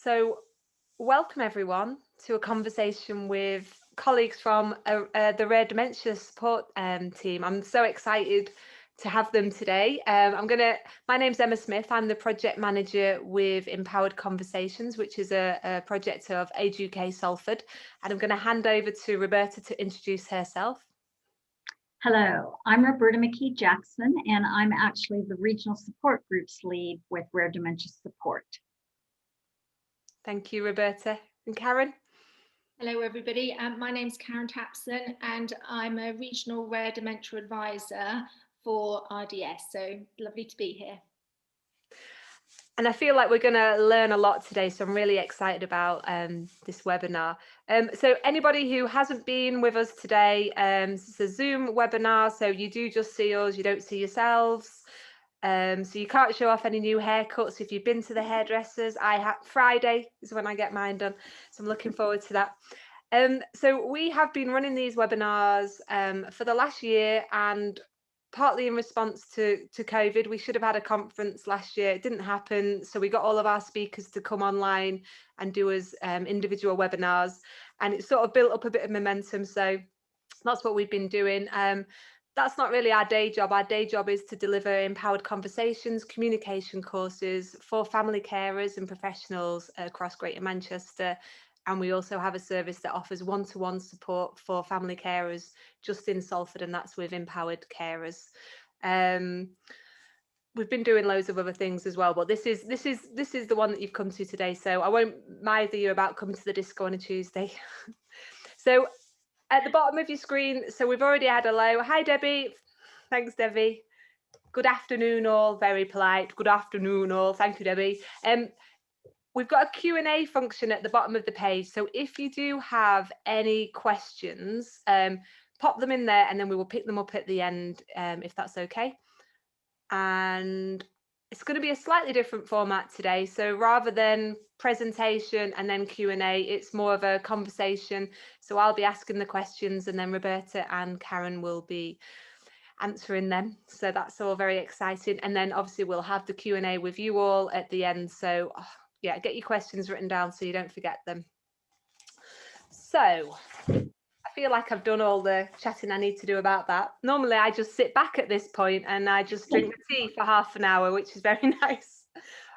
So, welcome everyone to a conversation with colleagues from the Rare Dementia Support team. I'm so excited to have them today. My name's Emma Smith. I'm the project manager with Empowered Conversations, which is a project of Age UK Salford. And I'm going to hand over to Roberta to introduce herself. Hello, I'm Roberta McKee-Jackson, and I'm actually the Regional Support Groups Lead with Rare Dementia Support. Thank you, Roberta. And Karen? Hello, everybody. My name's Karen Tapson, and I'm a Regional Rare Dementia Advisor for RDS. So lovely to be here. And I feel like we're going to learn a lot today, so I'm really excited about this webinar. So anybody who hasn't been with us today, it's a Zoom webinar, so you do just see us, you don't see yourselves. So you can't show off any new haircuts if you've been to the hairdressers. Friday is when I get mine done, so I'm looking forward to that. So we have been running these webinars for the last year, and partly in response to COVID. We should have had a conference last year. It didn't happen. So we got all of our speakers to come online and do us individual webinars. And it sort of built up a bit of momentum. So that's what we've been doing. That's not really our day job. Our day job is to deliver empowered conversations, communication courses for family carers and professionals across Greater Manchester. And we also have a service that offers one-to-one support for family carers just in Salford, and that's with Empowered Carers. We've been doing loads of other things as well, but this is the one that you've come to today. So I won't mither you about coming to the disco on a Tuesday. So at the bottom of your screen, so we've already had hello. Hi, Debbie. Thanks, Debbie. Good afternoon, all. Very polite. Good afternoon, all. Thank you, Debbie. We've got a Q&A function at the bottom of the page. So if you do have any questions, pop them in there and then we will pick them up at the end, if that's okay. And it's going to be a slightly different format today. So rather than presentation and then Q&A, it's more of a conversation. So I'll be asking the questions and then Roberta and Karen will be answering them. So that's all very exciting. And then obviously we'll have the Q&A with you all at the end. So yeah, get your questions written down so you don't forget them. So I feel like I've done all the chatting I need to do about that. Normally I just sit back at this point and I just drink the tea for half an hour, which is very nice.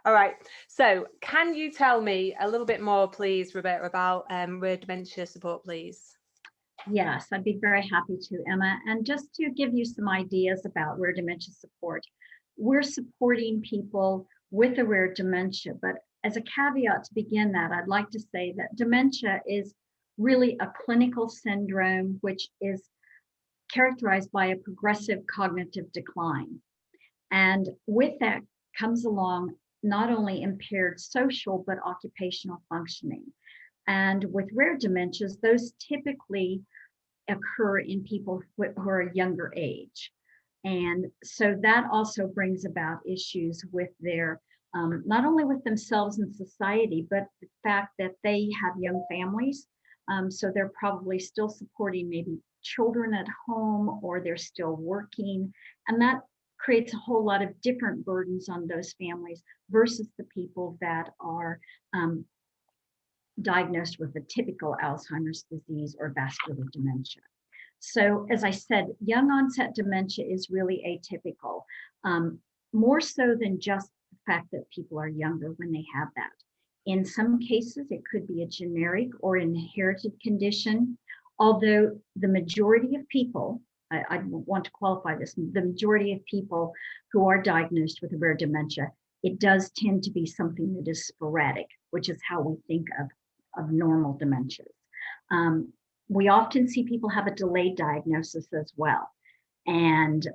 All right, so can you tell me a little bit more, please, Roberta, about Rare Dementia Support, please? Yes, I'd be very happy to, Emma. And just to give you some ideas about Rare Dementia Support, we're supporting people with a rare dementia, but as a caveat to begin that, I'd like to say that dementia is really a clinical syndrome which is characterized by a progressive cognitive decline. And with that comes along not only impaired social, but occupational functioning. And with rare dementias, those typically occur in people who are younger age. And so that also brings about issues with their not only with themselves and society, but the fact that they have young families. So they're probably still supporting maybe children at home, or they're still working. And that creates a whole lot of different burdens on those families versus the people that are diagnosed with a typical Alzheimer's disease or vascular dementia. So as I said, young onset dementia is really atypical, more so than just the fact that people are younger when they have that. In some cases, it could be a generic or inherited condition, although the majority of people, I want to qualify this, the majority of people who are diagnosed with a rare dementia, it does tend to be something that is sporadic, which is how we think of normal dementias. We often see people have a delayed diagnosis as well. And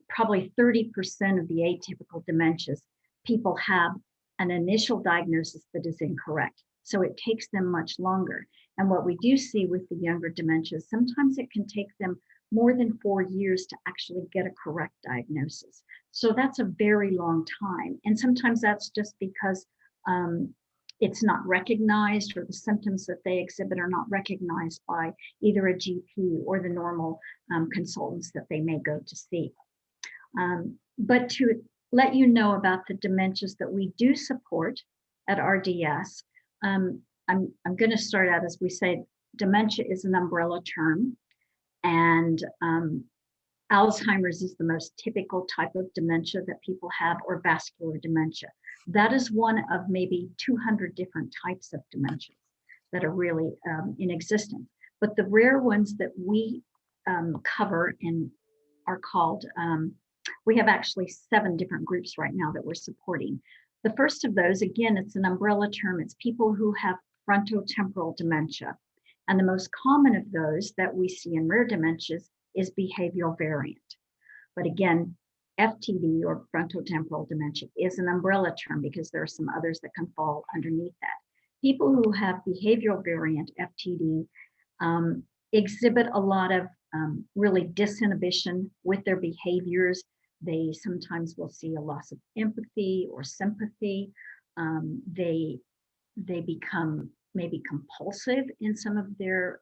probably 30% of the atypical dementias, people have an initial diagnosis that is incorrect. So it takes them much longer. And what we do see with the younger dementias, sometimes it can take them more than 4 years to actually get a correct diagnosis. So that's a very long time. And sometimes that's just because it's not recognized, or the symptoms that they exhibit are not recognized by either a GP or the normal consultants that they may go to see. But to let you know about the dementias that we do support at RDS, I'm going to start out, as we say, dementia is an umbrella term, and Alzheimer's is the most typical type of dementia that people have, or vascular dementia. That is one of maybe 200 different types of dementia that are really in existence. But the rare ones that we cover and are called, we have actually 7 different groups right now that we're supporting. The first of those, again, it's an umbrella term. It's people who have frontotemporal dementia. And the most common of those that we see in rare dementias is behavioral variant. But again, FTD, or frontotemporal dementia, is an umbrella term because there are some others that can fall underneath that. People who have behavioral variant FTD exhibit a lot of really disinhibition with their behaviors. They sometimes will see a loss of empathy or sympathy. They become maybe compulsive in some of their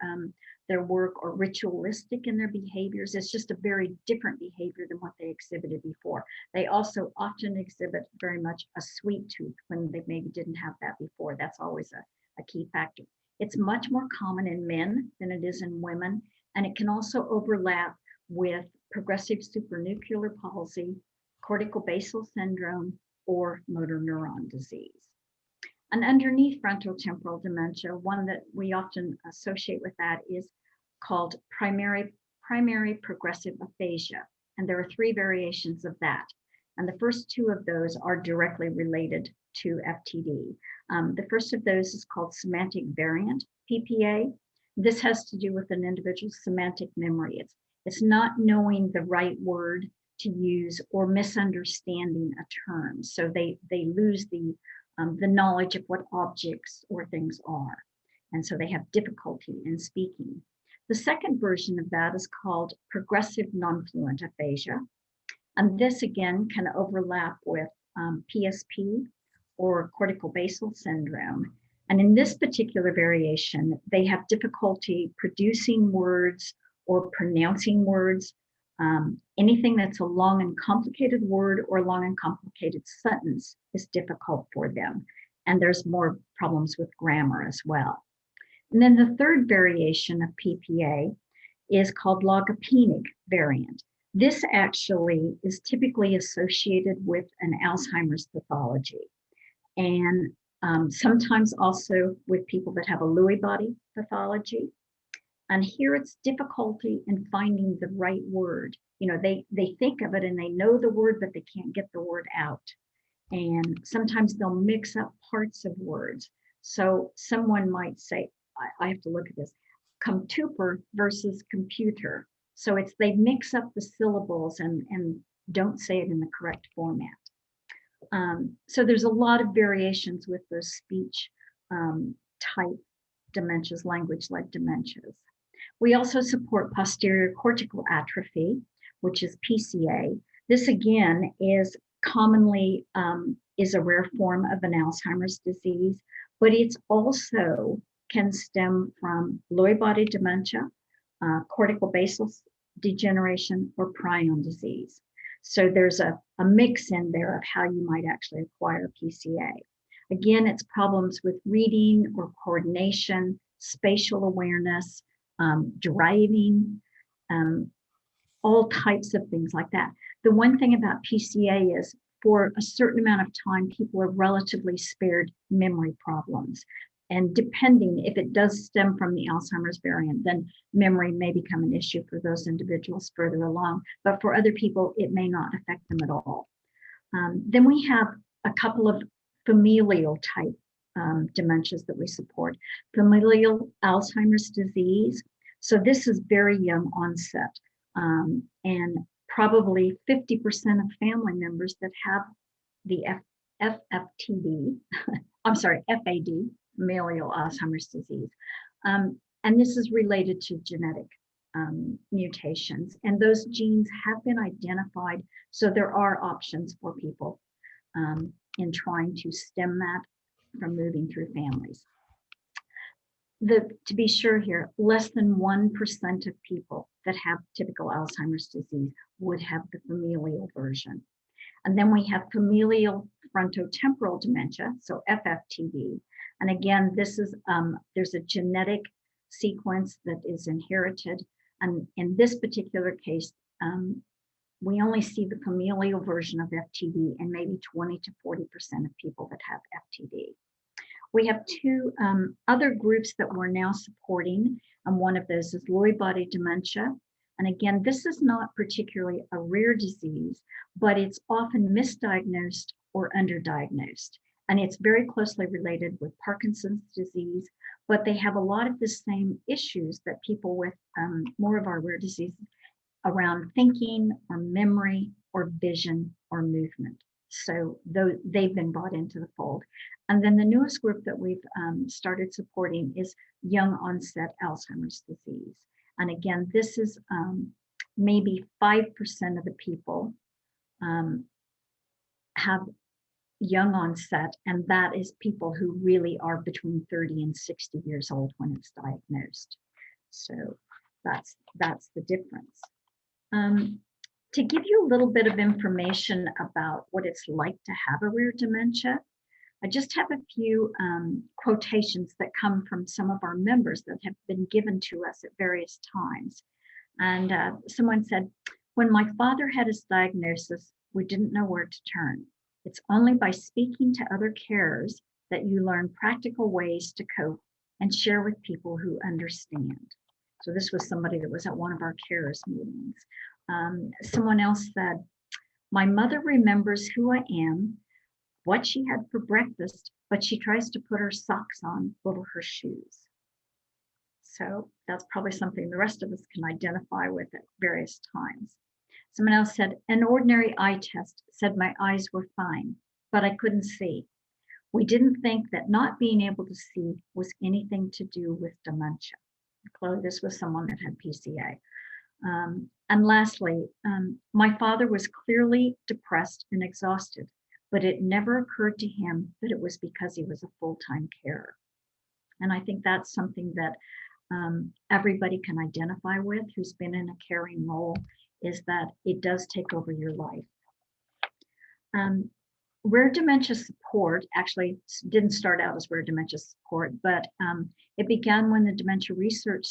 work, or ritualistic in their behaviors. It's just a very different behavior than what they exhibited before. They also often exhibit very much a sweet tooth when they maybe didn't have that before. That's always a key factor. It's much more common in men than it is in women, and it can also overlap with progressive supranuclear palsy, cortical basal syndrome, or motor neuron disease. And underneath frontotemporal dementia, one that we often associate with that is called primary progressive aphasia. And there are 3 variations of that. And the first 2 of those are directly related to FTD. The first of those is called semantic variant, PPA. This has to do with an individual's semantic memory. It's not knowing the right word to use, or misunderstanding a term. So they lose the knowledge of what objects or things are. And so they have difficulty in speaking. The second version of that is called progressive non-fluent aphasia. And this again can overlap with PSP, or cortical basal syndrome. And in this particular variation, they have difficulty producing words or pronouncing words. Anything that's a long and complicated word or long and complicated sentence is difficult for them. And there's more problems with grammar as well. And then the third variation of PPA is called Logopenic Variant. This actually is typically associated with an Alzheimer's pathology, and sometimes also with people that have a Lewy body pathology. And here it's difficulty in finding the right word. You know, they think of it and they know the word, but they can't get the word out. And sometimes they'll mix up parts of words. So someone might say, I have to look at this, computer versus computer. So they mix up the syllables and don't say it in the correct format. So there's a lot of variations with those speech type dementias, language-led dementias. We also support posterior cortical atrophy, which is PCA. This again is commonly is a rare form of an Alzheimer's disease, but it's also can stem from Lewy body dementia, cortical basal degeneration, or prion disease. So there's a mix in there of how you might actually acquire PCA. Again, it's problems with reading or coordination, spatial awareness, driving, all types of things like that. The one thing about PCA is for a certain amount of time, people are relatively spared memory problems. And depending if it does stem from the Alzheimer's variant, then memory may become an issue for those individuals further along. But for other people, it may not affect them at all. Then we have a couple of familial type dementias that we support. Familial Alzheimer's disease. So this is very young onset. And probably 50% of family members that have the FTD, I'm sorry, FAD, familial Alzheimer's disease. And this is related to genetic mutations. And those genes have been identified. So there are options for people in trying to stem that from moving through families. To be sure here, less than 1% of people that have typical Alzheimer's disease would have the familial version. And then we have familial frontotemporal dementia, so FFTD. And again, this is there's a genetic sequence that is inherited. And in this particular case, we only see the familial version of FTD in maybe 20 to 40% of people that have FTD. We have two other groups that we're now supporting, and one of those is Lewy body dementia. And again, this is not particularly a rare disease, but it's often misdiagnosed or underdiagnosed. And it's very closely related with Parkinson's disease, but they have a lot of the same issues that people with more of our rare diseases around thinking or memory or vision or movement. So they've been brought into the fold. And then the newest group that we've started supporting is young onset Alzheimer's disease. And again, this is maybe 5% of the people have young onset, and that is people who really are between 30 and 60 years old when it's diagnosed. So that's the difference. To give you a little bit of information about what it's like to have a rare dementia, I just have a few quotations that come from some of our members that have been given to us at various times. And someone said, when my father had his diagnosis, we didn't know where to turn. It's only by speaking to other carers that you learn practical ways to cope and share with people who understand. So this was somebody that was at one of our carers meetings. Someone else said, my mother remembers who I am, what she had for breakfast, but she tries to put her socks on over her shoes. So that's probably something the rest of us can identify with at various times. Someone else said, an ordinary eye test said my eyes were fine, but I couldn't see. We didn't think that not being able to see was anything to do with dementia. Clearly, this was someone that had PCA. And lastly, my father was clearly depressed and exhausted, but it never occurred to him that it was because he was a full-time carer. And I think that's something that everybody can identify with who's been in a caring role, is that it does take over your life. Rare Dementia Support actually didn't start out as Rare Dementia Support, but it began when the Dementia Research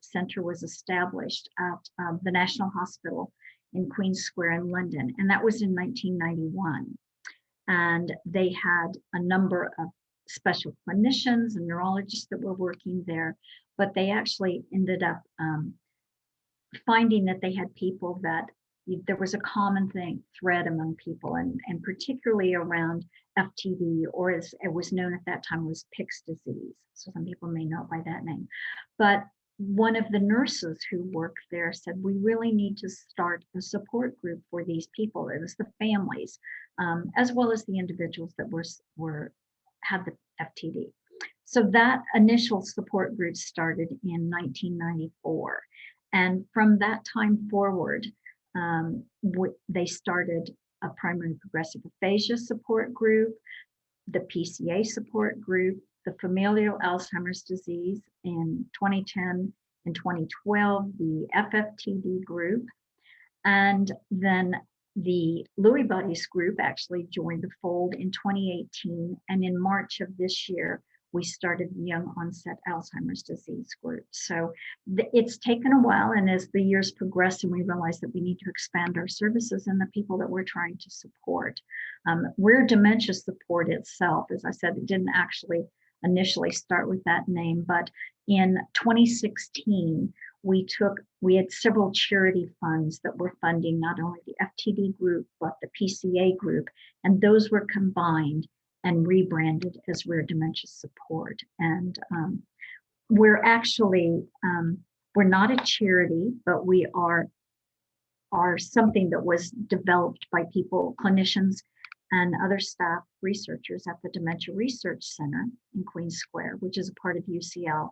Center was established at the National Hospital in Queen's Square in London, and that was in 1991. And they had a number of special clinicians and neurologists that were working there, but they actually ended up finding that they had people that there was a common thread among people, and particularly around FTD, or as it was known at that time was Pick's disease. So some people may know it by that name. But one of the nurses who worked there said, we really need to start a support group for these people. It was the families, as well as the individuals that had the FTD. So that initial support group started in 1994. And from that time forward, they started a primary progressive aphasia support group, the PCA support group, the familial Alzheimer's disease in 2010 and 2012, the FFTD group, and then the Lewy bodies group actually joined the fold in 2018, and in March of this year, we started the young onset Alzheimer's disease group. So it's taken a while, and as the years progress and we realize that we need to expand our services and the people that we're trying to support. Rare Dementia Support itself, as I said, it didn't actually initially start with that name, but in 2016, we had several charity funds that were funding not only the FTD group, but the PCA group, and those were combined and rebranded as Rare Dementia Support. And we're actually, we're not a charity, but we are something that was developed by people, clinicians, and other staff researchers at the Dementia Research Center in Queen's Square, which is a part of UCL.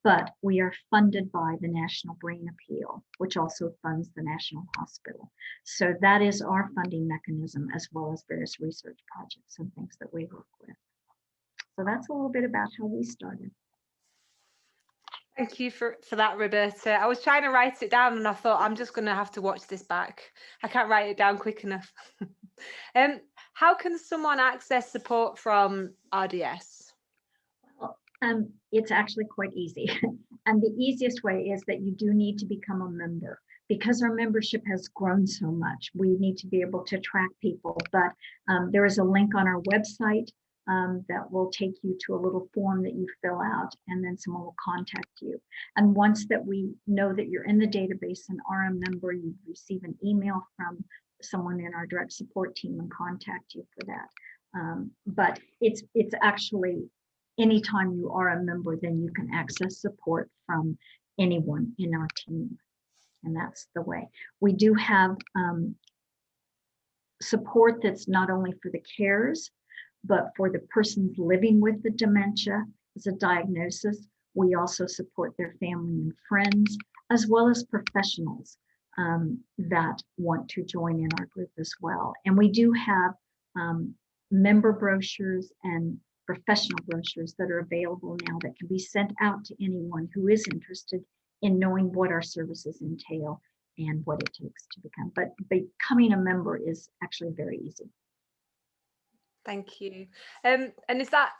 But we are funded by the National Brain Appeal, which also funds the National Hospital. So that is our funding mechanism, as well as various research projects and things that we work with. So that's a little bit about how we started. Thank you for that, Roberta. I was trying to write it down and I thought I'm just going to have to watch this back. I can't write it down quick enough. how can someone access support from RDS? Well, it's actually quite easy. And the easiest way is that you do need to become a member. Because our membership has grown so much, we need to be able to track people. But there is a link on our website that will take you to a little form that you fill out, and then someone will contact you. And once that we know that you're in the database and are a member, you receive an email from someone in our direct support team and contact you for that. But it's actually, anytime you are a member, then you can access support from anyone in our team. And that's the way. We do have support that's not only for the cares, but for the persons living with the dementia as a diagnosis. We also support their family and friends, as well as professionals that want to join in our group as well. And we do have member brochures and professional brochures that are available now that can be sent out to anyone who is interested in knowing what our services entail and what it takes to become. But becoming a member is actually very easy. Thank you. And is that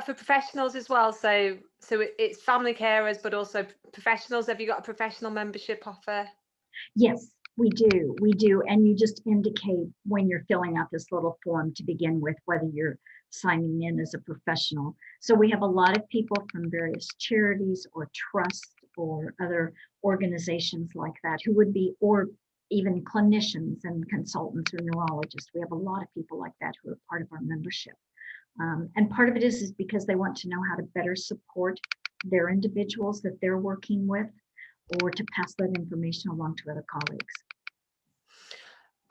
for professionals as well? So it's family carers, but also professionals. Have you got a professional membership offer? Yes, we do. We do. And you just indicate when you're filling out this little form to begin with whether you're signing in as a professional. So we have a lot of people from various charities or trusts or other organizations like that who would be, or even clinicians and consultants or neurologists. We have a lot of people like that who are part of our membership. And part of it is because they want to know how to better support their individuals that they're working with, or to pass that information along to other colleagues.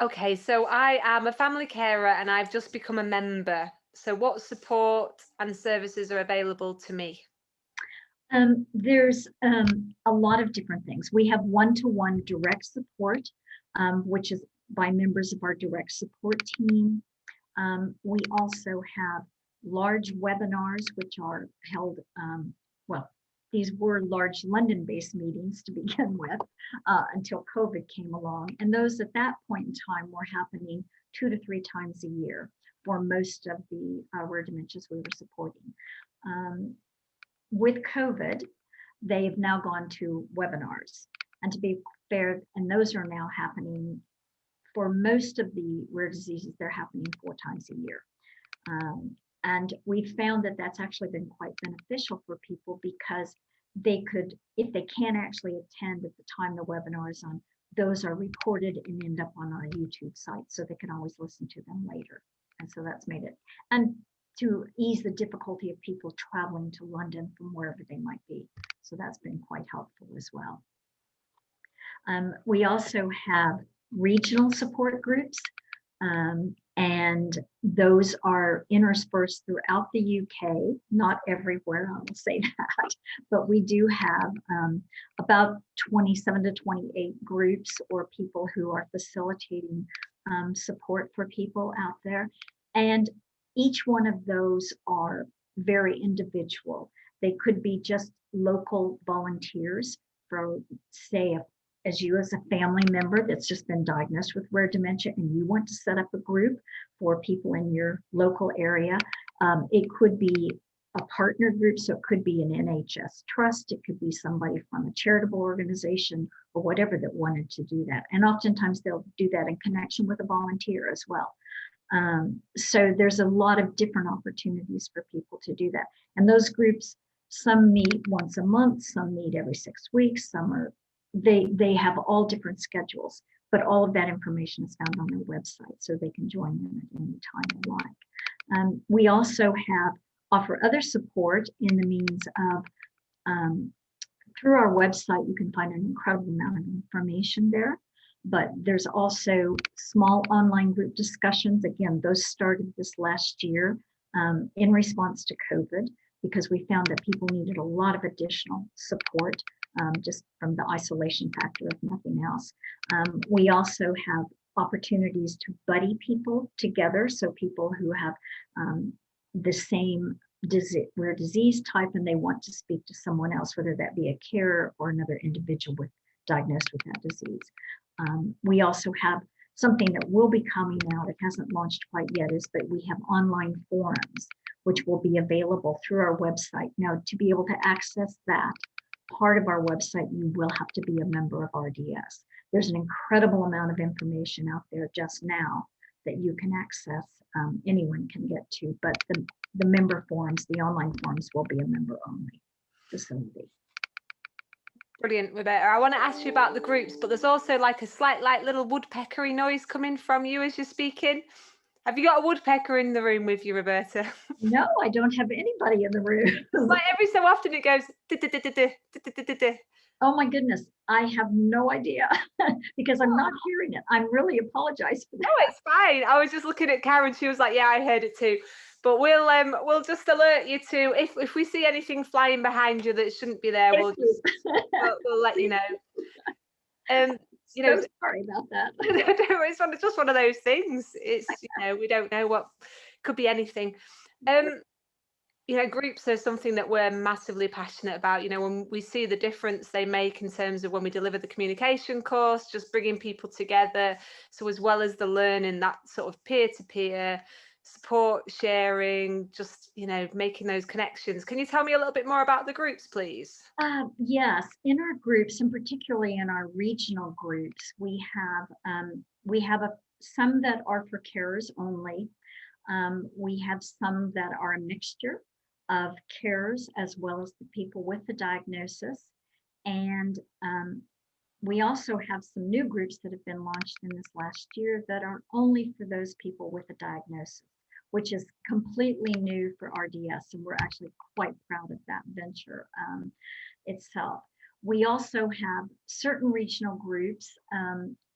Okay, so I am a family carer and I've just become a member. So what support and services are available to me? There's a lot of different things. We have one-to-one direct support, which is by members of our direct support team. We also have large webinars, which are held, well, these were large London-based meetings to begin with until COVID came along. And those at that point in time were happening 2 to 3 times a year for most of the rare dementias we were supporting. With COVID, they've now gone to webinars. And to be fair, and those are now happening for most of the rare diseases, they're happening 4 times a year. And we found that that's actually been quite beneficial for people because they could, if they can't actually attend at the time the webinar is on, those are recorded and end up on our YouTube site, so they can always listen to them later. And so that's made it, and to ease the difficulty of people traveling to London from wherever they might be. So that's been quite helpful as well. We also have regional support groups, and those are interspersed throughout the UK, not everywhere, I will say that, but we do have about 27 to 28 groups or people who are facilitating support for people out there. And each one of those are very individual. They could be just local volunteers for, say, as you as a family member that's just been diagnosed with rare dementia and you want to set up a group for people in your local area. It could be a partner group, so it could be an NHS trust, it could be somebody from a charitable organization or whatever that wanted to do that. And oftentimes they'll do that in connection with a volunteer as well. So there's a lot of different opportunities for people to do that. And those groups, some meet once a month, some meet every 6 weeks, some are, they have all different schedules, but all of that information is found on their website, so they can join them at any time they like. We also offer other support in the means of, through our website, you can find an incredible amount of information there, but there's also small online group discussions. Again, those started this last year in response to COVID, because we found that people needed a lot of additional support just from the isolation factor of nothing else. We also have opportunities to buddy people together, so people who have the same rare disease type and they want to speak to someone else, whether that be a carer or another individual diagnosed with that disease. We also have Something that will be coming out, it hasn't launched quite yet, is that we have online forums, which will be available through our website. Now, to be able to access that part of our website, you will have to be a member of RDS. There's an incredible amount of information out there just now that you can access, anyone can get to, but the member forums, the online forums, will be a member only facility. Brilliant, Roberta. I want to ask you about the groups, but there's also like a slight little woodpeckery noise coming from you as you're speaking. Have you got a woodpecker in the room with you, Roberta? No, I don't have anybody in the room. Like every so often it goes. Oh my goodness, I have no idea because I'm not hearing it. I really apologize for that. No, it's fine. I was just looking at Karen. She was like, "Yeah, I heard it too." But we'll just alert you to if we see anything flying behind you that shouldn't be there. We'll let you know. You know, so sorry about that. It's just one of those things. It's, you know, we don't know what could be anything. You know, groups are something that we're massively passionate about. You know, when we see the difference they make in terms of when we deliver the communication course, just bringing people together. So as well as the learning, that sort of peer-to-peer support, sharing, just, you know, making those connections. Can you tell me a little bit more about the groups, please? Yes, in our groups, and particularly in our regional groups, we have some that are for carers only. We have some that are a mixture of carers as well as the people with the diagnosis. And we also have some new groups that have been launched in this last year that are only for those people with a diagnosis, which is completely new for RDS. And we're actually quite proud of that venture itself. We also have certain regional groups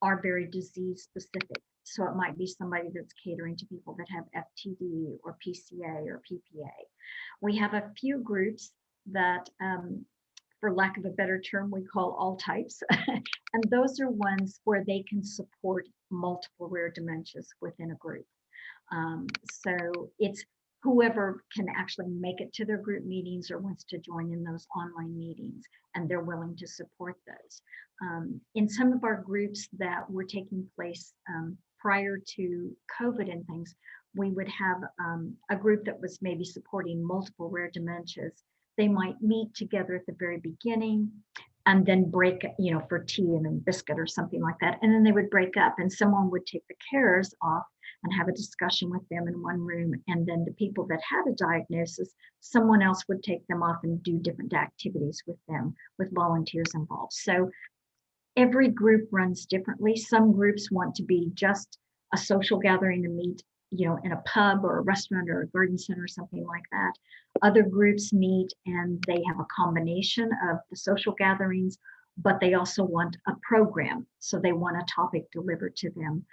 are very disease specific. So it might be somebody that's catering to people that have FTD or PCA or PPA. We have a few groups that, for lack of a better term, we call all types. And those are ones where they can support multiple rare dementias within a group. So it's whoever can actually make it to their group meetings or wants to join in those online meetings, and they're willing to support those. In some of our groups that were taking place prior to COVID and things, we would have a group that was maybe supporting multiple rare dementias. They might meet together at the very beginning and then break, you know, for tea and a biscuit or something like that. And then they would break up and someone would take the carers off and have a discussion with them in one room. And then the people that had a diagnosis, someone else would take them off and do different activities with them, with volunteers involved. So every group runs differently. Some groups want to be just a social gathering to meet, you know, in a pub or a restaurant or a garden center or something like that. Other groups meet and they have a combination of the social gatherings, but they also want a program. So they want a topic delivered to them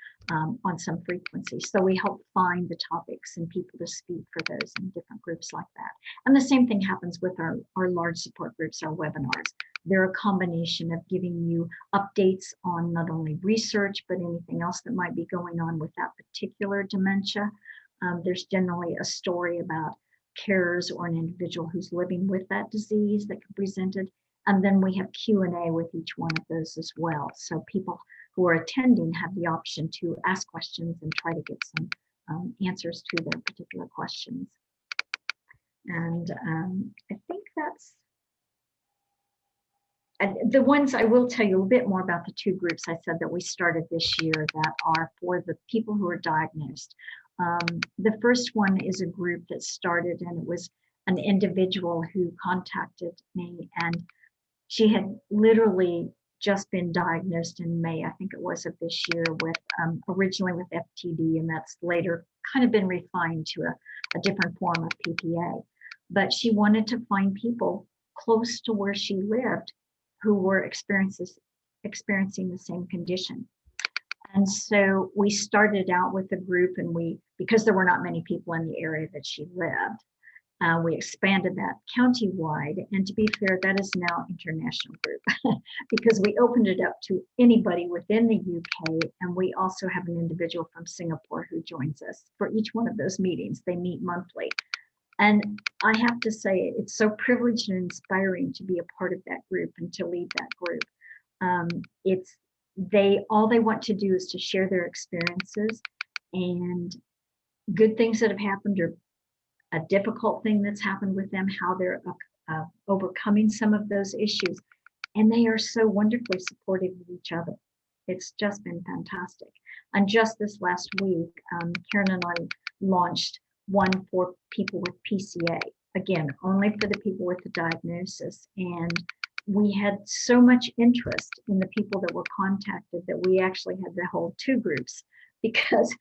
on some frequency. So we help find the topics and people to speak for those in different groups like that. And the same thing happens with our large support groups, our webinars. They're a combination of giving you updates on not only research, but anything else that might be going on with that particular dementia. There's generally a story about carers or an individual who's living with that disease that can be presented. And then we have Q&A with each one of those as well. So people who are attending have the option to ask questions and try to get some answers to their particular questions. And I think that's, and the ones I will tell you a bit more about the two groups I said that we started this year that are for the people who are diagnosed. The first one is a group that started, and it was an individual who contacted me, and she had literally just been diagnosed in May, I think it was, of this year with originally with FTD, and that's later kind of been refined to a different form of PPA. But she wanted to find people close to where she lived who were experiencing the same condition. And so we started out with a group, and because there were not many people in the area that she lived, we expanded that county-wide. And to be fair, that is now an international group because we opened it up to anybody within the UK. And we also have an individual from Singapore who joins us for each one of those meetings. They meet monthly. And I have to say, it's so privileged and inspiring to be a part of that group and to lead that group. all they want to do is to share their experiences and good things that have happened, or a difficult thing that's happened with them, how they're overcoming some of those issues. And they are so wonderfully supportive of each other. It's just been fantastic. And just this last week, Karen and I launched one for people with PCA, again, only for the people with the diagnosis. And we had so much interest in the people that were contacted that we actually had to hold 2 groups, because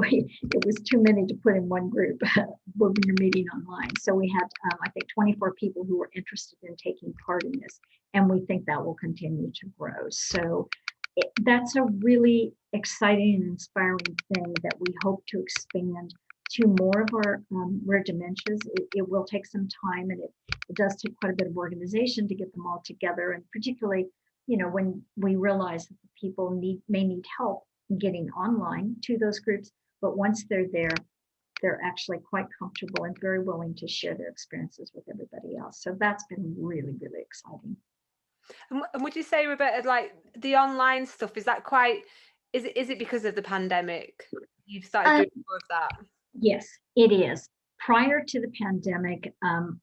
it was too many to put in one group when you're meeting online. So we had, I think, 24 people who were interested in taking part in this, and we think that will continue to grow. So that's a really exciting and inspiring thing that we hope to expand to more of our rare dementias. It will take some time, and it does take quite a bit of organization to get them all together, and particularly, when we realize that the people may need help getting online to those groups, but once they're there, they're actually quite comfortable and very willing to share their experiences with everybody else. So that's been really, really exciting. And would you say, Roberta, like the online stuff, is that is it because of the pandemic you've started doing more of that? Yes, it is. Prior to the pandemic,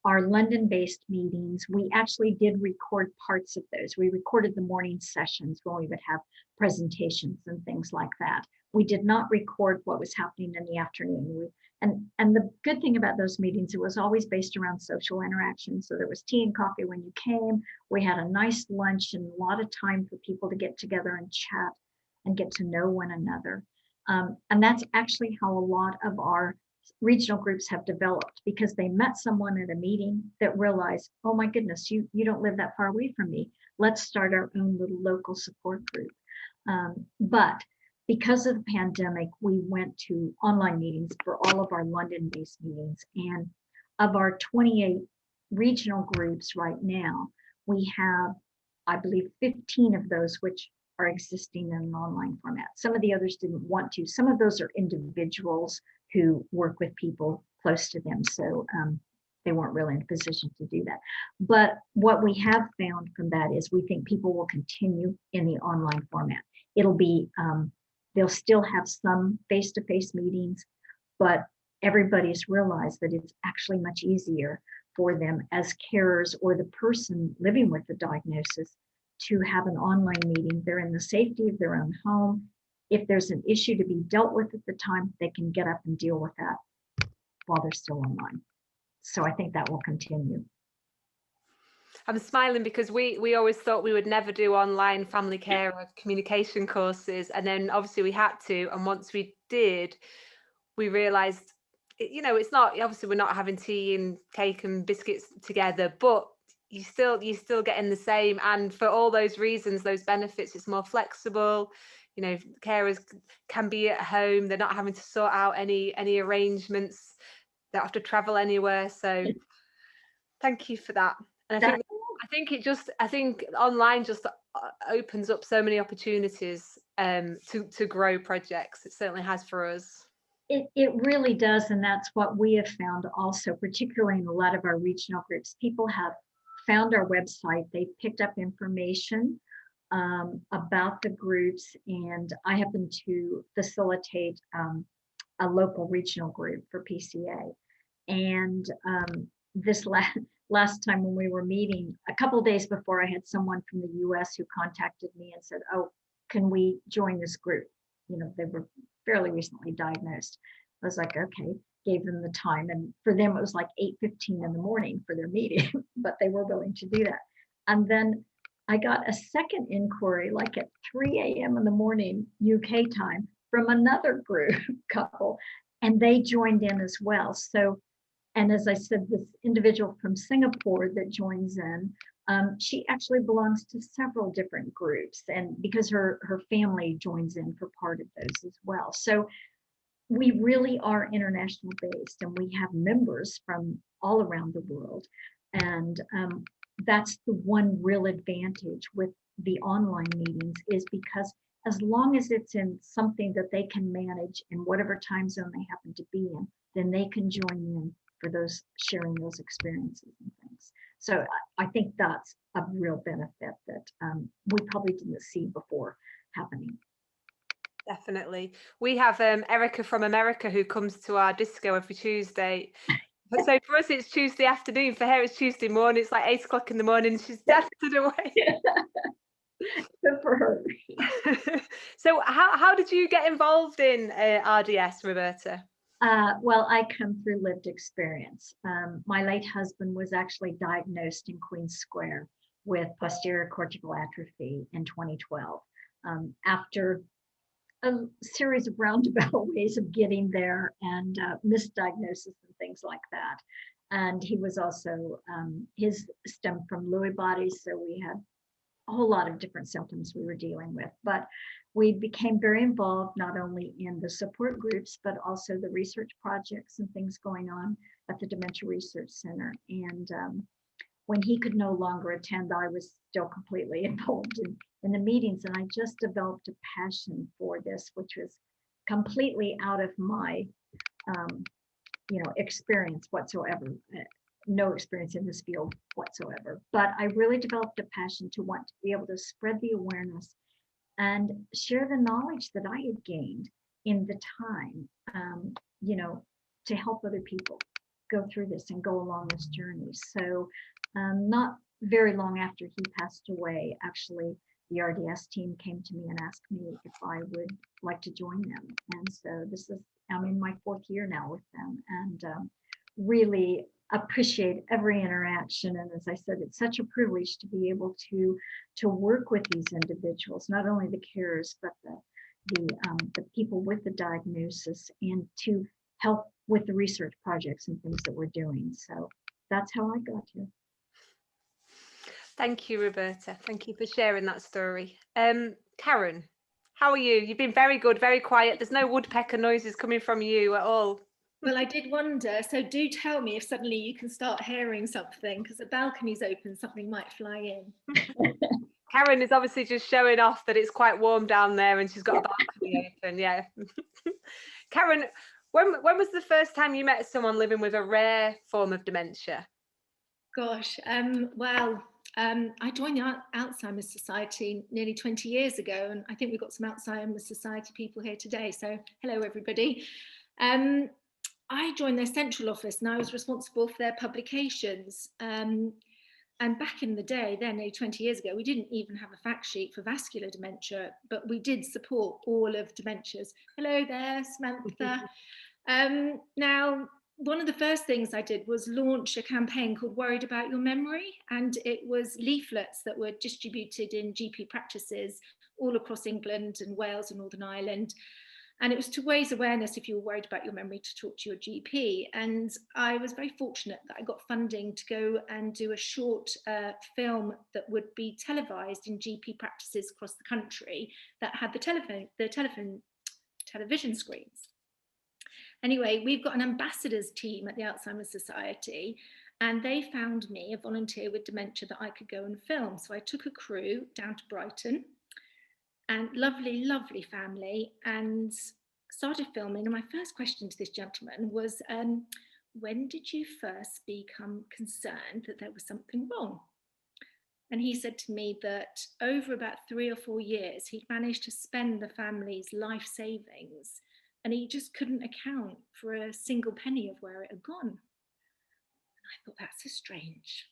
our London-based meetings, we actually did record parts of those. We recorded the morning sessions when we would have presentations and things like that. We did not record what was happening in the afternoon. And the good thing about those meetings, it was always based around social interaction. So there was tea and coffee when you came. We had a nice lunch and a lot of time for people to get together and chat and get to know one another. And that's actually how a lot of our regional groups have developed, because they met someone at a meeting that realized, oh my goodness, you don't live that far away from me. Let's start our own little local support group. But because of the pandemic, we went to online meetings for all of our London-based meetings. And of our 28 regional groups right now, we have, I believe, 15 of those which are existing in an online format. Some of the others didn't want to. Some of those are individuals who work with people close to them. So they weren't really in a position to do that. But what we have found from that is we think people will continue in the online format. It'll be, they'll still have some face-to-face meetings, but everybody's realized that it's actually much easier for them as carers or the person living with the diagnosis to have an online meeting. They're in the safety of their own home. If there's an issue to be dealt with at the time, they can get up and deal with that while they're still online. So I think that will continue. I'm smiling because we always thought we would never do online family care or communication courses, and then obviously we had to, and once we did, we realized, it's not, obviously we're not having tea and cake and biscuits together, but you're still getting the same. And for all those reasons, those benefits, it's more flexible. Carers can be at home. They're not having to sort out any arrangements. They don't have to travel anywhere. So thank you for that. And I think online just opens up so many opportunities to grow projects. It certainly has for us. It really does. And that's what we have found also, particularly in a lot of our regional groups. People have found our website, they picked up information about the groups, and I happen to facilitate a local regional group for PCA. And this last time when we were meeting, a couple of days before, I had someone from the US who contacted me and said, oh, can we join this group? They were fairly recently diagnosed. I was like, okay. Gave them the time, and for them it was like 8:15 in the morning for their meeting, but they were willing to do that. And then I got a second inquiry like at 3 a.m. in the morning UK time from another group couple, and they joined in as well. So, and as I said, this individual from Singapore that joins in, she actually belongs to several different groups, and because her family joins in for part of those as well. So we really are international based, and we have members from all around the world. And that's the one real advantage with the online meetings, is because as long as it's in something that they can manage in whatever time zone they happen to be in, then they can join in for those sharing those experiences and things. So I think that's a real benefit that we probably didn't see before, happening. Definitely. We have Erica from America who comes to our disco every Tuesday. But so for us, it's Tuesday afternoon. For her, it's Tuesday morning. It's like 8 o'clock in the morning. She's dancing away. Good for her. So how did you get involved in RDS, Roberta? Well, I come through lived experience. My late husband was actually diagnosed in Queens Square with posterior cortical atrophy in 2012. After a series of roundabout ways of getting there and misdiagnosis and things like that. And he was also, his stemmed from Lewy bodies, so we had a whole lot of different symptoms we were dealing with. But we became very involved not only in the support groups, but also the research projects and things going on at the Dementia Research Center. And when he could no longer attend, I was still completely involved in the meetings, and I just developed a passion for this, which was completely out of my, experience whatsoever. No experience in this field whatsoever, but I really developed a passion to want to be able to spread the awareness and share the knowledge that I had gained in the time, to help other people go through this and go along this journey. So not very long after he passed away, actually, the RDS team came to me and asked me if I would like to join them. And so I'm in my 4th year now with them, and really appreciate every interaction. And as I said, it's such a privilege to be able to work with these individuals, not only the carers, but the people with the diagnosis, and to help with the research projects and things that we're doing. So that's how I got here. Thank you, Roberta. Thank you for sharing that story. Karen, how are you? You've been very good, very quiet. There's no woodpecker noises coming from you at all. Well, I did wonder, so do tell me if suddenly you can start hearing something, because the balcony's open, something might fly in. Karen is obviously just showing off that it's quite warm down there and she's got a balcony open, yeah. Karen, when was the first time you met someone living with a rare form of dementia? Gosh, I joined the Alzheimer's Society nearly 20 years ago, and I think we've got some Alzheimer's Society people here today, so hello everybody. I joined their central office and I was responsible for their publications. And back in the day, then nearly 20 years ago, we didn't even have a fact sheet for vascular dementia, but we did support all of dementias. Hello there, Samantha. Now, one of the first things I did was launch a campaign called Worried About Your Memory, and it was leaflets that were distributed in GP practices all across England and Wales and Northern Ireland. And it was to raise awareness if you were worried about your memory to talk to your GP. And I was very fortunate that I got funding to go and do a short film that would be televised in GP practices across the country that had the television screens. Anyway, we've got an ambassadors team at the Alzheimer's Society, and they found me, a volunteer with dementia, that I could go and film. So I took a crew down to Brighton, and lovely, lovely family, and started filming. And my first question to this gentleman was, when did you first become concerned that there was something wrong? And he said to me that over about 3 or 4 years, he'd managed to spend the family's life savings, and he just couldn't account for a single penny of where it had gone. And I thought, that's a strange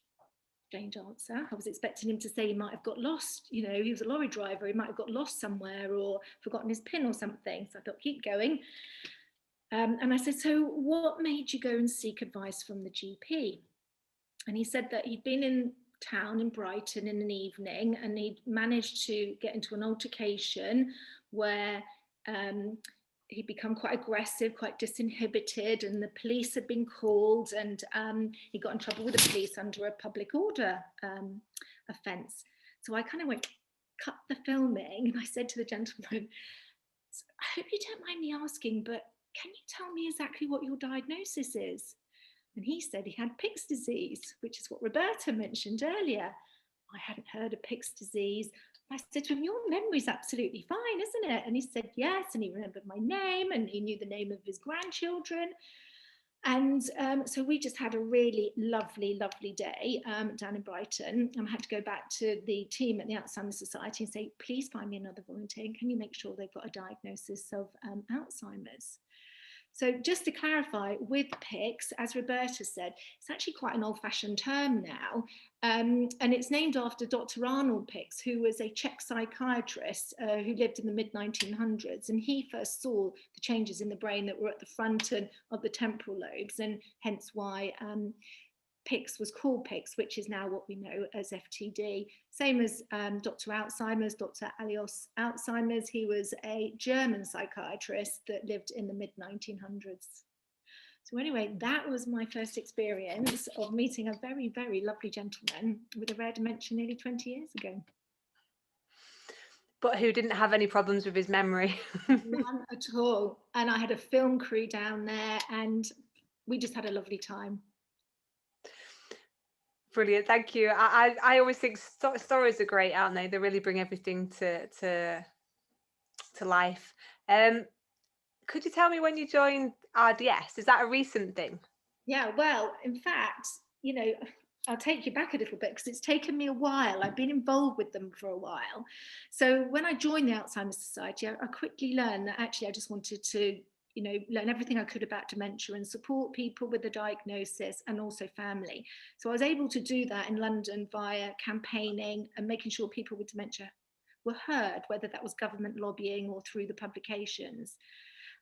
answer. I was expecting him to say he might have got lost. You know, he was a lorry driver. He might have got lost somewhere or forgotten his PIN or something. So I thought, keep going. And I said, so what made you go and seek advice from the GP? And he said that he'd been in town in Brighton in an evening, and he'd managed to get into an altercation where he'd become quite aggressive, quite disinhibited, and the police had been called, and he got in trouble with the police under a public order offence. So I kind of went, cut the filming, and I said to the gentleman, I hope you don't mind me asking, but can you tell me exactly what your diagnosis is? And he said he had Pick's disease, which is what Roberta mentioned earlier. I hadn't heard of Pick's disease. I said to him, your memory's absolutely fine, isn't it? And he said, yes. And he remembered my name, and he knew the name of his grandchildren. And so we just had a really lovely, lovely day down in Brighton. And I had to go back to the team at the Alzheimer's Society and say, please find me another volunteer. And can you make sure they've got a diagnosis of Alzheimer's? So just to clarify, with PICS, as Roberta said, it's actually quite an old-fashioned term now, and it's named after Dr. Arnold PICS, who was a Czech psychiatrist who lived in the mid-1900s, and he first saw the changes in the brain that were at the front of the temporal lobes, and hence why PICS was called PICS, which is now what we know as FTD. Same as Dr. Alois Alzheimer's. He was a German psychiatrist that lived in the mid-1900s. So anyway, that was my first experience of meeting a very, very lovely gentleman with a rare dementia nearly 20 years ago. But who didn't have any problems with his memory. None at all. And I had a film crew down there and we just had a lovely time. Brilliant, thank you. I always think stories are great, aren't they? They really bring everything to life. Could you tell me when you joined RDS? Is that a recent thing? Yeah, well, in fact, you know, I'll take you back a little bit because it's taken me a while. I've been involved with them for a while. So when I joined the Alzheimer's Society, I quickly learned that actually I just wanted to, you know, learn everything I could about dementia and support people with the diagnosis and also family. So I was able to do that in London via campaigning and making sure people with dementia were heard, whether that was government lobbying or through the publications.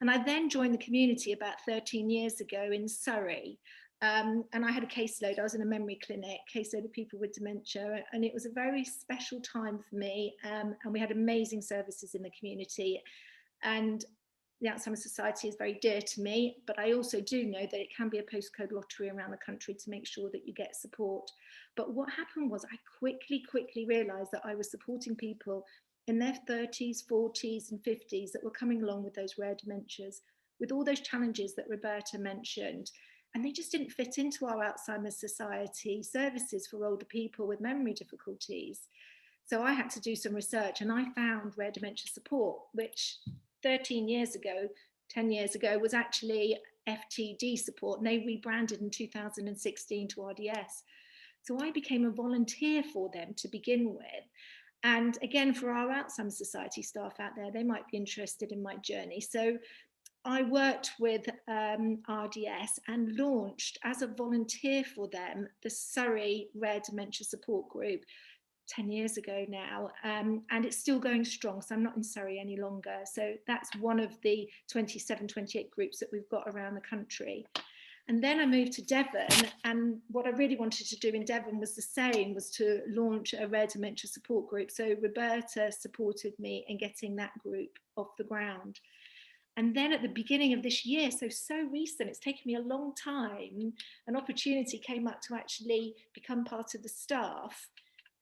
And I then joined the community about 13 years ago in Surrey. And I had a caseload. I was in a memory clinic, caseload of people with dementia, and it was a very special time for me. And we had amazing services in the community. And the Alzheimer's Society is very dear to me, but I also do know that it can be a postcode lottery around the country to make sure that you get support. But what happened was I quickly realised that I was supporting people in their 30s, 40s and 50s that were coming along with those rare dementias, with all those challenges that Roberta mentioned. And they just didn't fit into our Alzheimer's Society services for older people with memory difficulties. So I had to do some research and I found Rare Dementia Support, which 13 years ago, 10 years ago, was actually FTD Support, and they rebranded in 2016 to RDS. So I became a volunteer for them to begin with. And again, for our Alzheimer's Society staff out there, they might be interested in my journey. So I worked with RDS and launched as a volunteer for them the Surrey Rare Dementia Support Group 10 years ago now, and it's still going strong. So I'm not in Surrey any longer. So that's one of the 27, 28 groups that we've got around the country. And then I moved to Devon, and what I really wanted to do in Devon was the same, was to launch a Rare Dementia Support Group. So Roberta supported me in getting that group off the ground. And then at the beginning of this year, so recent, it's taken me a long time, an opportunity came up to actually become part of the staff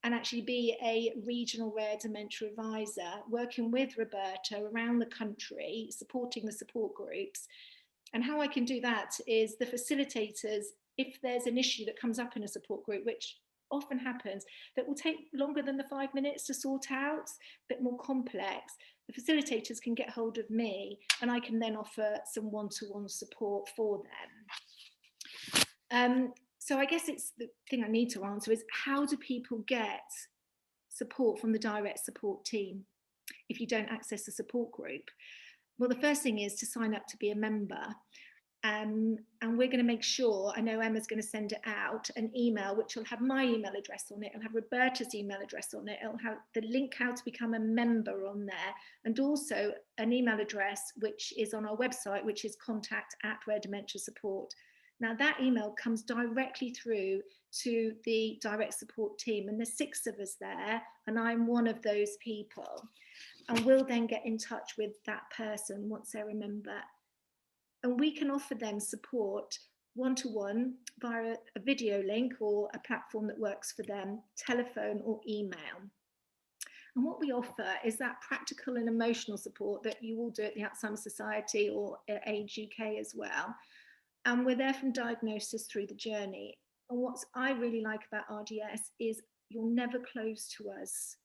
and actually be a regional rare dementia advisor, working with Roberta around the country, supporting the support groups. And how I can do that is the facilitators, if there's an issue that comes up in a support group, which often happens, that will take longer than the 5 minutes to sort out, a bit more complex, the facilitators can get hold of me and I can then offer some one-to-one support for them. So I guess it's the thing I need to answer is, how do people get support from the direct support team if you don't access a support group? Well, the first thing is to sign up to be a member. And we're going to make sure, I know Emma's going to send it out, an email which will have my email address on it, it'll have Roberta's email address on it, it'll have the link how to become a member on there, and also an email address which is on our website, which is contact@Rare Dementia Support. Now that email comes directly through to the direct support team, and there's 6 of us there, and I'm one of those people. And we'll then get in touch with that person once they're a member. And we can offer them support one-to-one via a video link or a platform that works for them, telephone or email. And what we offer is that practical and emotional support that you all do at the Alzheimer's Society or at Age UK as well. And we're there from diagnosis through the journey. And what I really like about RDS is you're never close to us.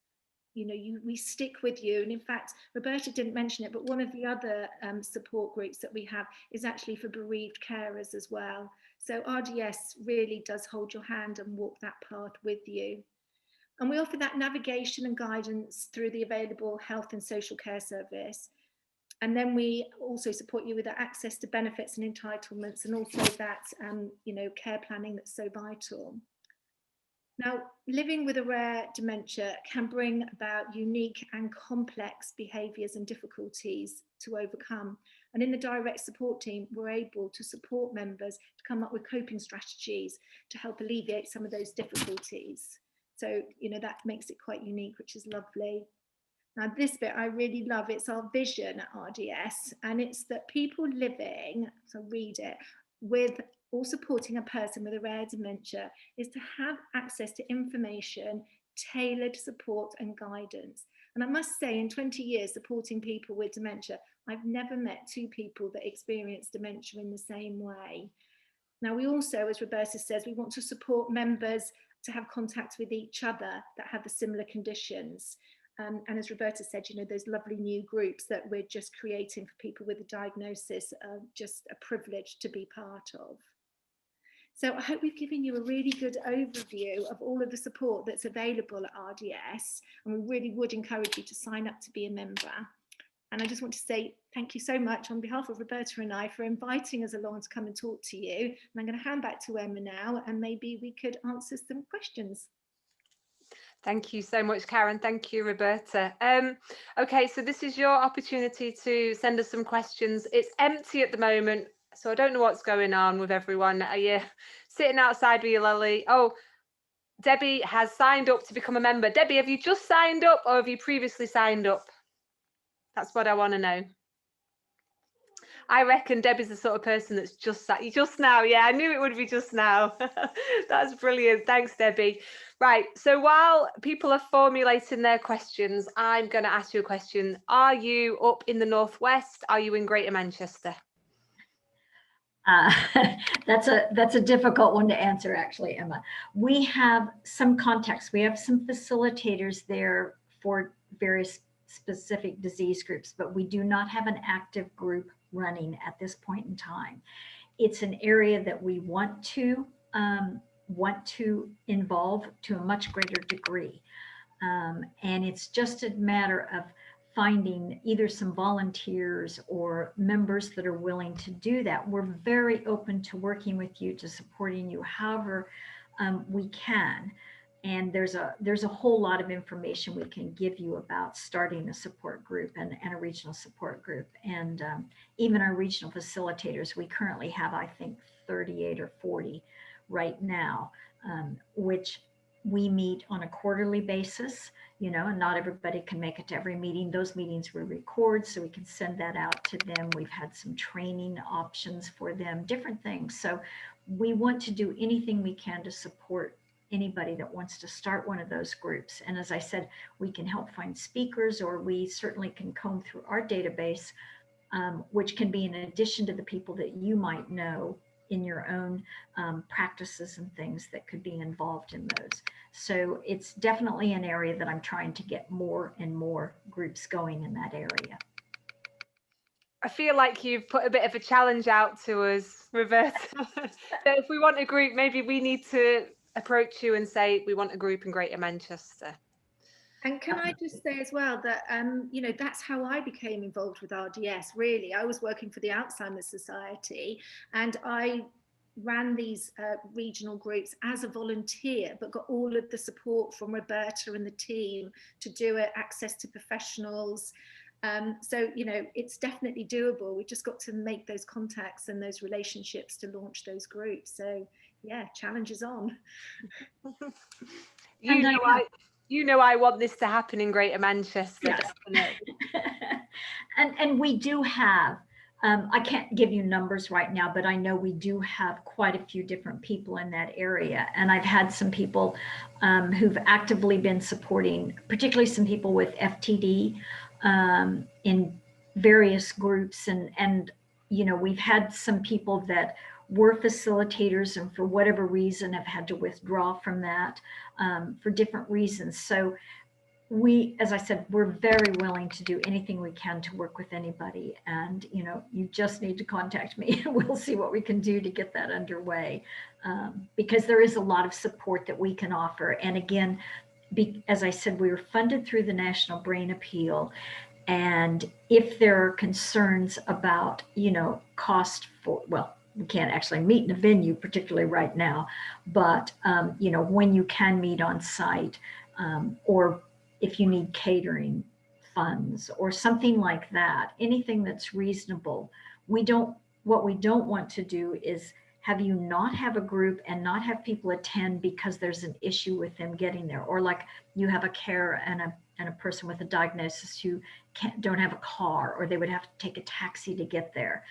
we stick with you. And in fact, Roberta didn't mention it, but one of the other support groups that we have is actually for bereaved carers as well. So RDS really does hold your hand and walk that path with you. And we offer that navigation and guidance through the available health and social care service. And then we also support you with that access to benefits and entitlements, and also that, care planning that's so vital. Now, living with a rare dementia can bring about unique and complex behaviours and difficulties to overcome. And in the direct support team, we're able to support members to come up with coping strategies to help alleviate some of those difficulties. So, that makes it quite unique, which is lovely. Now, this bit I really love. It's our vision at RDS, and it's that people living, so read it, with or supporting a person with a rare dementia is to have access to information, tailored support and guidance. And I must say, in 20 years supporting people with dementia, I've never met two people that experience dementia in the same way. Now, we also, as Roberta says, we want to support members to have contact with each other that have the similar conditions. And as Roberta said, those lovely new groups that we're just creating for people with a diagnosis are just a privilege to be part of. So I hope we've given you a really good overview of all of the support that's available at RDS, and we really would encourage you to sign up to be a member. And I just want to say thank you so much on behalf of Roberta and I for inviting us along to come and talk to you. And I'm going to hand back to Emma now, and maybe we could answer some questions. Thank you so much, Karen. Thank you, Roberta. Okay, so this is your opportunity to send us some questions. It's empty at the moment, so I don't know what's going on with everyone. Are you sitting outside with your lolly? Oh, Debbie has signed up to become a member. Debbie, have you just signed up, or have you previously signed up? That's what I want to know. I reckon Debbie's the sort of person that's just now. Yeah, I knew it would be just now. That's brilliant. Thanks, Debbie. Right, so while people are formulating their questions, I'm going to ask you a question. Are you up in the Northwest? Are you in Greater Manchester? That's a difficult one to answer, actually, Emma. We have some contacts. We have some facilitators there for various specific disease groups, but we do not have an active group running at this point in time. It's an area that we want to involve to a much greater degree. And it's just a matter of finding either some volunteers or members that are willing to do that. We're very open to working with you, to supporting you however we can. And there's a whole lot of information we can give you about starting a support group and a regional support group. And even our regional facilitators, we currently have, I think, 38 or 40 right now, which we meet on a quarterly basis, and not everybody can make it to every meeting. Those meetings we record so we can send that out to them. We've had some training options for them, different things. So we want to do anything we can to support anybody that wants to start one of those groups. And as I said, we can help find speakers, or we certainly can comb through our database, which can be in addition to the people that you might know in your own practices and things that could be involved in those. So it's definitely an area that I'm trying to get more and more groups going in that area. I feel like you've put a bit of a challenge out to us, Roberta. That if we want a group, maybe we need to approach you and say we want a group in Greater Manchester. And can I just say as well that, that's how I became involved with RDS, really. I was working for the Alzheimer's Society, and I ran these regional groups as a volunteer, but got all of the support from Roberta and the team to do it, access to professionals. So, it's definitely doable. We've just got to make those contacts and those relationships to launch those groups. So, yeah, challenge is on. I want this to happen in Greater Manchester. Yes. And we do have, I can't give you numbers right now, but I know we do have quite a few different people in that area. And I've had some people who've actively been supporting, particularly some people with FTD in various groups. And we've had some people that were facilitators and for whatever reason have had to withdraw from that for different reasons. So as I said, we're very willing to do anything we can to work with anybody. And, you just need to contact me and we'll see what we can do to get that underway. Because there is a lot of support that we can offer. And again, as I said, we were funded through the National Brain Appeal. And if there are concerns about, cost for, well, we can't actually meet in a venue, particularly right now, but, when you can meet on site, or if you need catering funds or something like that, anything that's reasonable. What we don't want to do is have you not have a group and not have people attend because there's an issue with them getting there, or like you have a carer and a person with a diagnosis who don't have a car, or they would have to take a taxi to get there.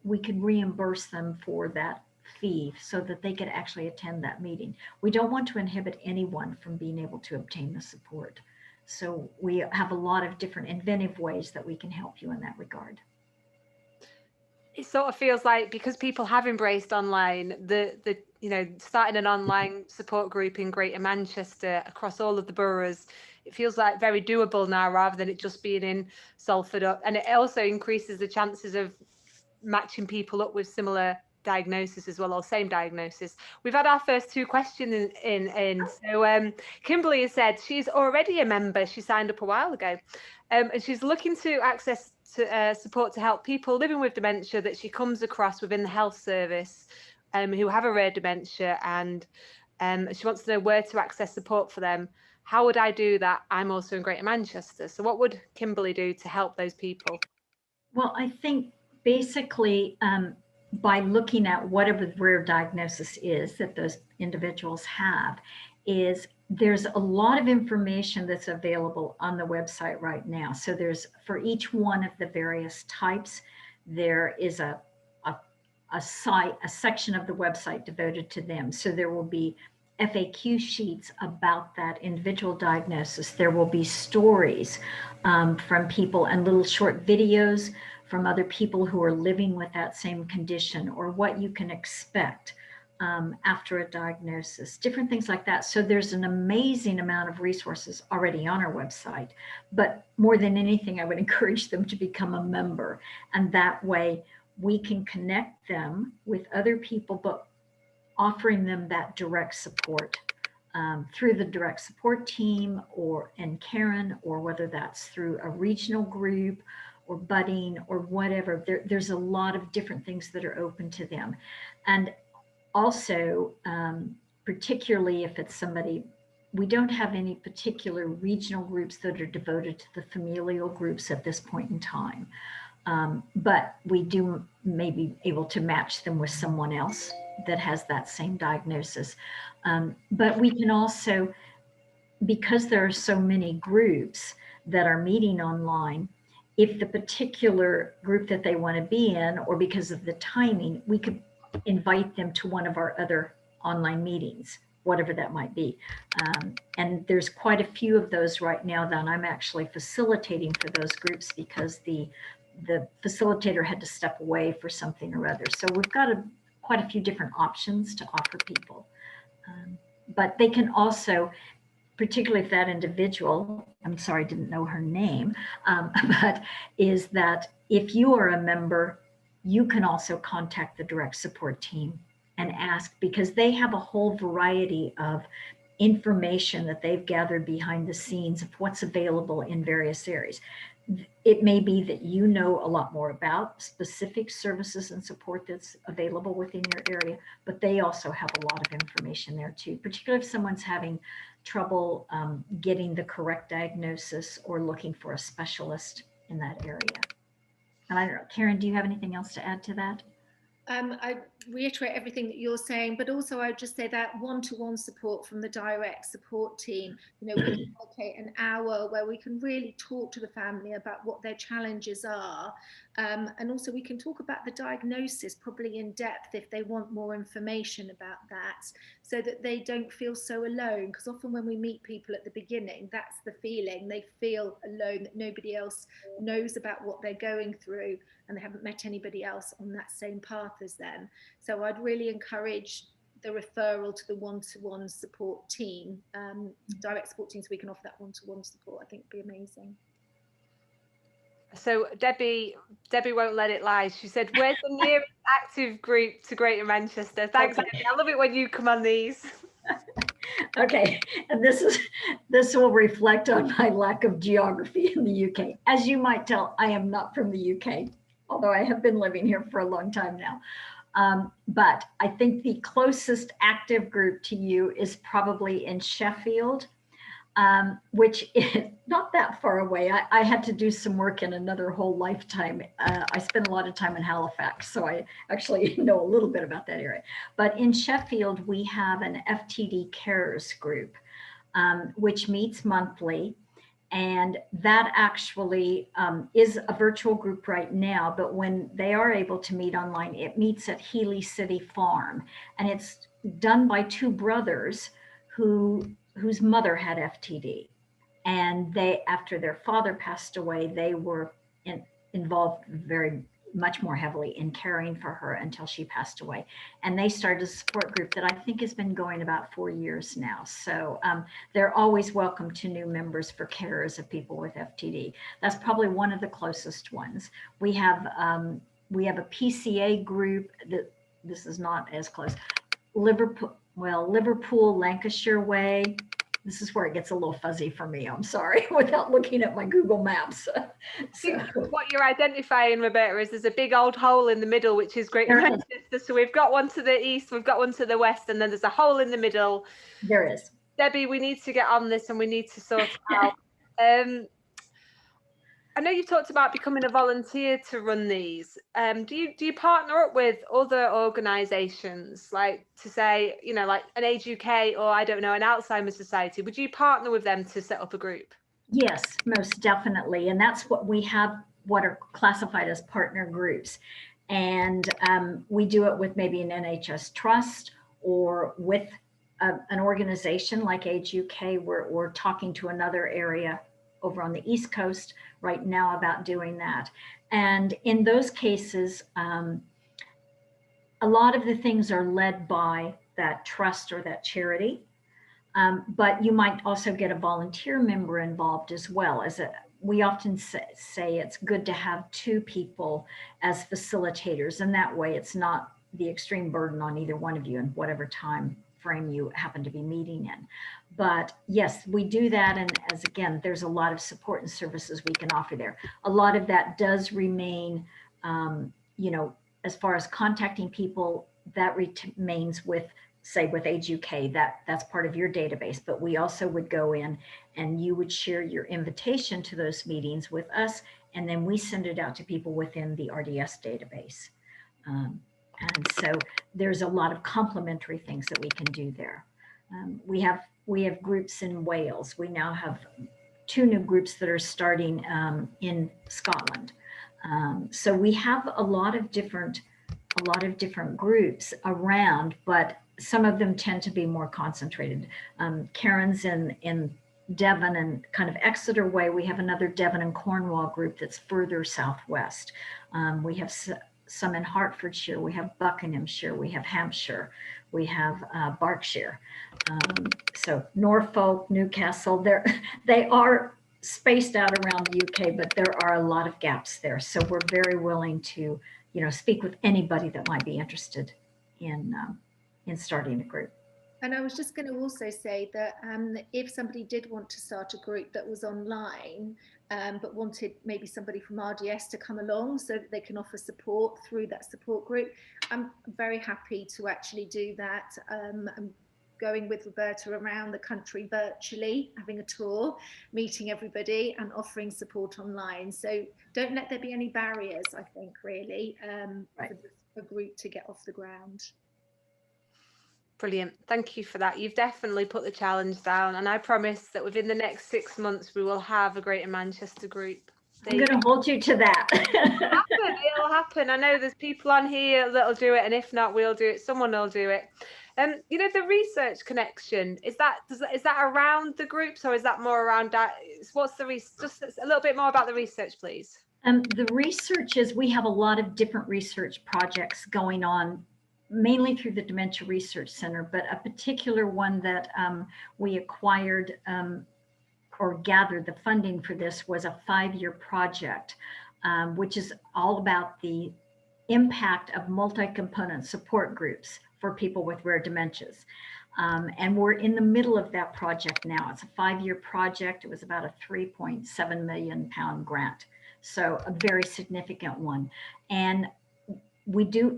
We could reimburse them for that fee so that they could actually attend that meeting. We don't want to inhibit anyone from being able to obtain the support. So we have a lot of different inventive ways that we can help you in that regard. It sort of feels like, because people have embraced online, the starting an online support group in Greater Manchester across all of the boroughs, it feels like very doable now, rather than it just being in Salford. And it also increases the chances of matching people up with similar diagnosis as well, or same diagnosis. We've had our first two questions in. So Kimberly has said she's already a member. She signed up a while ago, and she's looking to access support to help people living with dementia that she comes across within the health service, who have a rare dementia, and she wants to know where to access support for them. How would I do that? I'm also in Greater Manchester. So what would Kimberly do to help those people? Well, I think basically by looking at whatever the rare diagnosis is that those individuals have, there's a lot of information that's available on the website right now. So there's, for each one of the various types, there is a section of the website devoted to them. So there will be FAQ sheets about that individual diagnosis. There will be stories from people and little short videos from other people who are living with that same condition, or what you can expect after a diagnosis, different things like that. So there's an amazing amount of resources already on our website, but more than anything, I would encourage them to become a member. And that way we can connect them with other people, but offering them that direct support through the direct support team and Karen, or whether that's through a regional group or budding or whatever. There's a lot of different things that are open to them. And also, particularly if it's somebody, we don't have any particular regional groups that are devoted to the familial groups at this point in time. But we do may be able to match them with someone else that has that same diagnosis. But we can also, because there are so many groups that are meeting online, if the particular group that they want to be in, or because of the timing, we could invite them to one of our other online meetings, whatever that might be. And there's quite a few of those right now that I'm actually facilitating for those groups, because the facilitator had to step away for something or other. So we've got quite a few different options to offer people. But they can also, particularly if that individual, I'm sorry, I didn't know her name, but is that if you are a member, you can also contact the direct support team and ask, because they have a whole variety of information that they've gathered behind the scenes of what's available in various areas. It may be that you know a lot more about specific services and support that's available within your area, but they also have a lot of information there too, particularly if someone's having trouble getting the correct diagnosis or looking for a specialist in that area. And I don't know, Karen, do you have anything else to add to that? I reiterate everything that you're saying, but also I would just say that one-to-one support from the direct support team, we can allocate an hour where we can really talk to the family about what their challenges are. And also we can talk about the diagnosis probably in depth if they want more information about that, so that they don't feel so alone. Because often when we meet people at the beginning, that's the feeling. They feel alone, that nobody else knows about what they're going through, and they haven't met anybody else on that same path as them. So I'd really encourage the referral to the one-to-one support team, direct support team, so we can offer that one-to-one support. I think would be amazing. So Debbie won't let it lie. She said, where's the nearest active group to Greater Manchester? Thanks, Okay. Debbie. I love it when you come on these. Okay, and this will reflect on my lack of geography in the UK. As you might tell, I am not from the UK, although I have been living here for a long time now. But I think the closest active group to you is probably in Sheffield, which is not that far away. I had to do some work in another whole lifetime. I spent a lot of time in Halifax, so I actually know a little bit about that area. But in Sheffield, we have an FTD carers group, which meets monthly. And that actually is a virtual group right now, but when they are able to meet online, it meets at Healy City Farm. And it's done by two brothers whose mother had FTD. And they, after their father passed away, they were involved very much more heavily in caring for her until she passed away. And they started a support group that I think has been going about 4 years now. So they're always welcome to new members for carers of people with FTD. That's probably one of the closest ones. We have a PCA group that this is not as close. Liverpool, Lancashire way. This is where it gets a little fuzzy for me. I'm sorry, without looking at my Google Maps. So. What you're identifying, Roberta, is there's a big old hole in the middle, which is Greater Manchester. So we've got one to the east, we've got one to the west, and then there's a hole in the middle. There is. Debbie, we need to get on this and we need to sort it out. I know you've talked about becoming a volunteer to run these. Do you partner up with other organisations, like to say, you know, like an Age UK or I don't know, an Alzheimer's Society? Would you partner with them to set up a group? Yes, most definitely. And that's what we have, what are classified as partner groups. And we do it with maybe an NHS trust or with an organization like Age UK. We're talking to another area over on the East Coast right now about doing that. And in those cases, a lot of the things are led by that trust or that charity. But you might also get a volunteer member involved as well. We often say it's good to have two people as facilitators, and that way it's not the extreme burden on either one of you in whatever time frame you happen to be meeting in. But yes, we do that. And as again, there's a lot of support and services we can offer there. A lot of that does remain, you know, as far as contacting people, that remains with, say, with Age UK, that's part of your database. But we also would go in and you would share your invitation to those meetings with us. And then we send it out to people within the RDS database. And so there's a lot of complementary things that we can do there. We have groups in Wales. We now have 2 new groups that are starting in Scotland. So we have a lot of different groups around, but some of them tend to be more concentrated. Karen's in Devon and kind of Exeter way. We have another Devon and Cornwall group that's further southwest. We have some in Hertfordshire, we have Buckinghamshire, we have Hampshire, we have Berkshire. So Norfolk, Newcastle, they are spaced out around the UK, but there are a lot of gaps there. So we're very willing to, you know, speak with anybody that might be interested in starting a group. And I was just going to also say that if somebody did want to start a group that was online, but wanted maybe somebody from RDS to come along so that they can offer support through that support group, I'm very happy to actually do that. I'm going with Roberta around the country virtually, having a tour, meeting everybody and offering support online. So don't let there be any barriers, I think, really, Right. for a group to get off the ground. Brilliant. Thank you for that. You've definitely put the challenge down, and I promise that within the next 6 months we will have a Greater Manchester group. I'm going to hold you to that. It'll happen. I know there's people on here that'll do it, and if not, we'll do it. Someone will do it. You know, the research connection, is that around the groups, or is that more around that? What's the just a little bit more about the research, please. The research is, we have a lot of different research projects going on mainly through the Dementia Research Center, but a particular one that we acquired or gathered the funding for this was a 5-year project, which is all about the impact of multi-component support groups for people with rare dementias. And we're in the middle of that project now. It's a 5-year project. It was about a 3.7 million pound grant. So a very significant one. And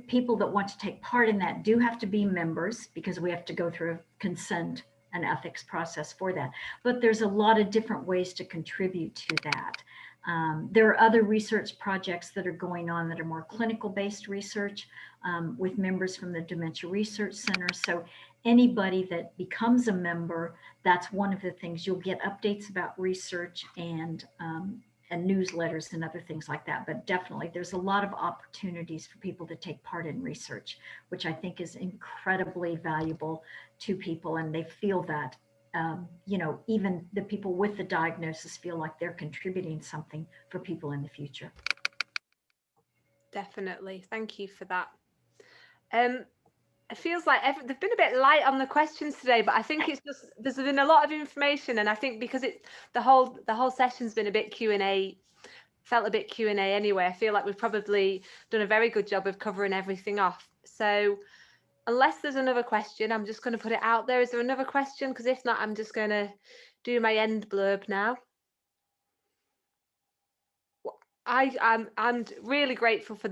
people that want to take part in that do have to be members, because we have to go through a consent and ethics process for that. But there's a lot of different ways to contribute to that. There are other research projects that are going on that are more clinical based research with members from the Dementia Research Center. So anybody that becomes a member, that's one of the things. You'll get updates about research and newsletters and other things like that. But definitely there's a lot of opportunities for people to take part in research, which I think is incredibly valuable to people. And they feel that, even the people with the diagnosis feel like they're contributing something for people in the future. Definitely. Thank you for that. It feels like they've been a bit light on the questions today, but I think it's just there's been a lot of information, and I think because the whole session's been a bit Q&A, felt a bit Q&A anyway. I feel like we've probably done a very good job of covering everything off. So unless there's another question, I'm just going to put it out there. Is there another question? Because if not, I'm just going to do my end blurb now. I'm really grateful for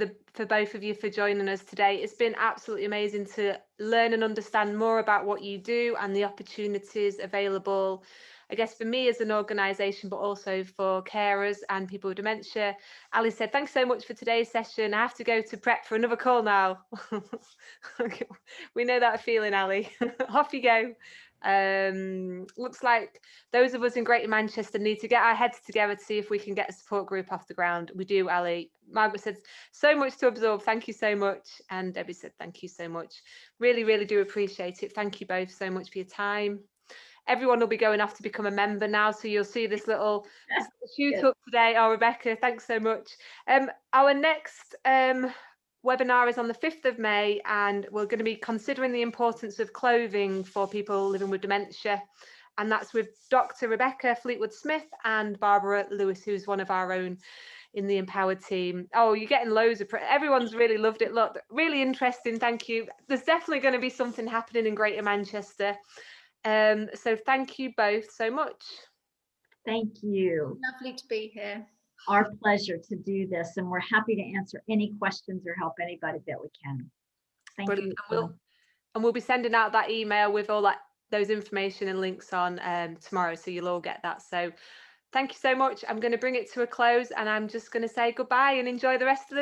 both of you for joining us today. It's been absolutely amazing to learn and understand more about what you do and the opportunities available, I guess, for me as an organisation, but also for carers and people with dementia. Ali said, thanks so much for today's session. I have to go to prep for another call now. Okay. We know that feeling, Ali. Off you go. Looks like those of us in Greater Manchester need to get our heads together to see if we can get a support group off the ground. We do, Ali. Margaret said, so much to absorb. Thank you so much. And Debbie said, thank you so much. Really, really do appreciate it. Thank you both so much for your time. Everyone will be going off to become a member now, so you'll see this little shoot up today. Oh, Rebecca, thanks so much. Our next webinar is on the 5th of May, and we're going to be considering the importance of clothing for people living with dementia, and that's with Dr. Rebecca Fleetwood-Smith and Barbara Lewis, who's one of our own in the Empowered team. Oh, you're getting loads of everyone's really loved it. Look, really interesting. Thank you. There's definitely going to be something happening in Greater Manchester. So thank you both so much. Thank you. Lovely to be here. Our pleasure to do this, and we're happy to answer any questions or help anybody that we can. Thank you. And we'll be sending out that email with all those information and links on tomorrow, so you'll all get that. So thank you so much. I'm going to bring it to a close, and I'm just going to say goodbye and enjoy the rest of the